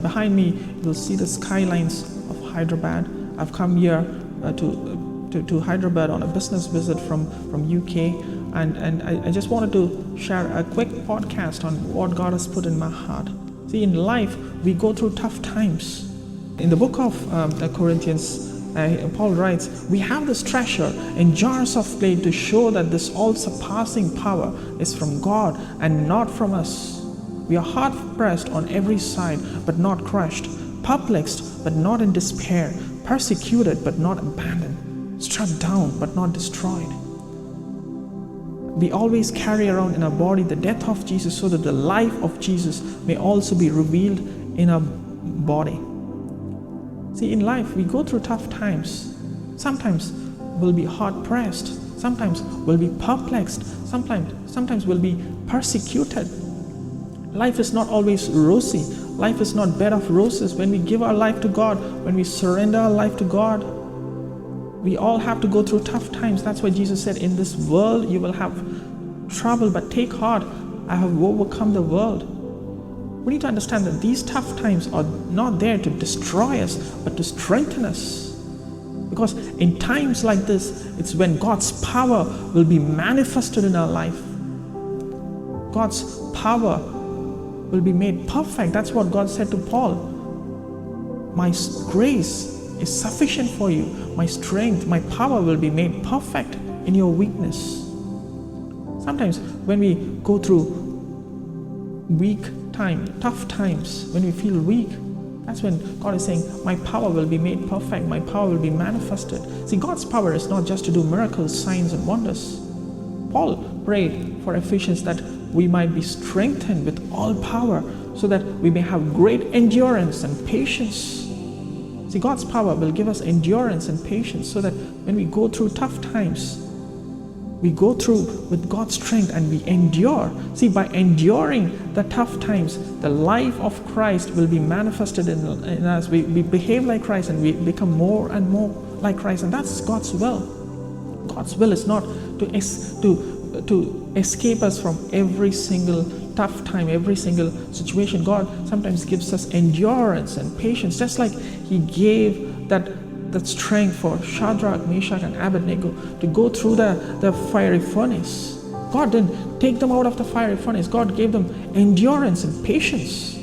Behind me, you'll see the skylines of Hyderabad. I've come here to Hyderabad on a business visit from UK, and I just wanted to share a quick podcast on what God has put in my heart. See, in life, we go through tough times. In the book of Corinthians, Paul writes, we have this treasure in jars of clay to show that this all-surpassing power is from God and not from us. We are hard-pressed on every side, but not crushed, perplexed, but not in despair, persecuted, but not abandoned, struck down, but not destroyed. We always carry around in our body the death of Jesus so that the life of Jesus may also be revealed in our body. See, in life, we go through tough times. Sometimes we'll be hard-pressed. Sometimes we'll be perplexed. Sometimes we'll be persecuted. Life is not always rosy. Life is not bed of roses. When we give our life to God, when we surrender our life to God, we all have to go through tough times. That's why Jesus said, in this world you will have trouble, but take heart, I have overcome the world. We need to understand that these tough times are not there to destroy us, but to strengthen us. Because in times like this, it's when God's power will be manifested in our life. God's power will be made perfect. That's what God said to Paul. My grace is sufficient for you. My strength, my power will be made perfect in your weakness. Sometimes when we go through weak time, tough times, when we feel weak, that's when God is saying, my power will be made perfect. My power will be manifested. See, God's power is not just to do miracles, signs, and wonders. Paul prayed for Ephesians that we might be strengthened with all power so that we may have great endurance and patience. See, God's power will give us endurance and patience so that when we go through tough times, we go through with God's strength and we endure. See, by enduring the tough times, the life of Christ will be manifested in us. We behave like Christ and we become more and more like Christ, and that's God's will. God's will is not to escape us from every single tough time, every single situation. God sometimes gives us endurance and patience, just like He gave that strength for Shadrach, Meshach, and Abednego to go through the fiery furnace. God didn't take them out of the fiery furnace. God gave them endurance and patience.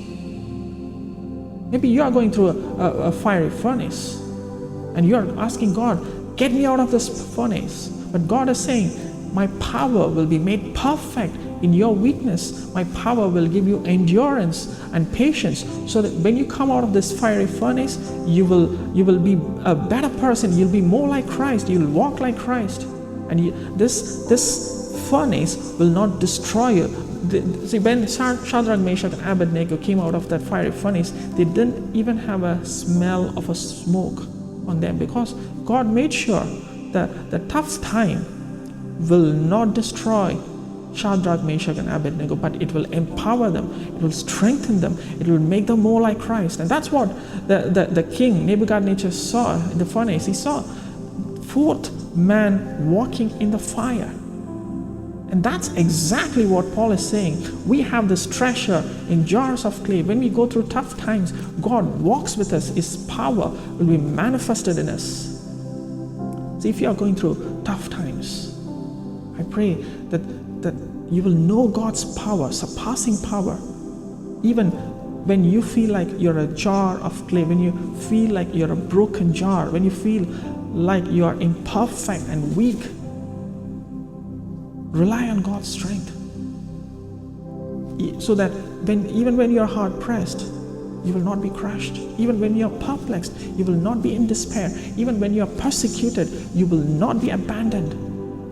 Maybe you are going through a fiery furnace and you are asking God, get me out of this furnace. But God is saying, my power will be made perfect in your weakness. My power will give you endurance and patience so that when you come out of this fiery furnace, you will be a better person. You'll be more like Christ. You'll walk like Christ. And this furnace will not destroy you. See, when Shadrach, Meshach, and Abednego came out of that fiery furnace, they didn't even have a smell of a smoke on them, because God made sure that the tough time will not destroy Shadrach, Meshach, and Abednego, but it will empower them, it will strengthen them, it will make them more like Christ. And that's what the king Nebuchadnezzar saw in the furnace. He saw fourth man walking in the fire. And that's exactly what Paul is saying. We have this treasure in jars of clay. When we go through tough times, God walks with us. His power will be manifested in us. See, if you are going through tough times, I pray that you will know God's power, surpassing power. Even when you feel like you're a jar of clay, when you feel like you're a broken jar, when you feel like you are imperfect and weak, rely on God's strength. So that even when you're hard pressed, you will not be crushed. Even when you're perplexed, you will not be in despair. Even when you're persecuted, you will not be abandoned,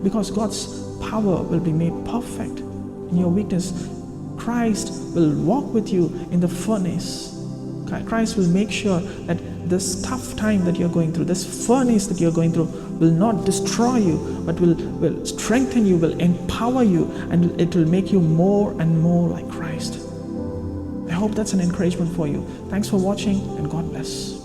because God's power will be made perfect in your weakness. Christ will walk with you in the furnace. Christ will make sure that this tough time that you're going through, this furnace that you're going through, will not destroy you, but will strengthen you, will empower you, and it will make you more and more like Christ. I hope that's an encouragement for you. Thanks for watching, and God bless.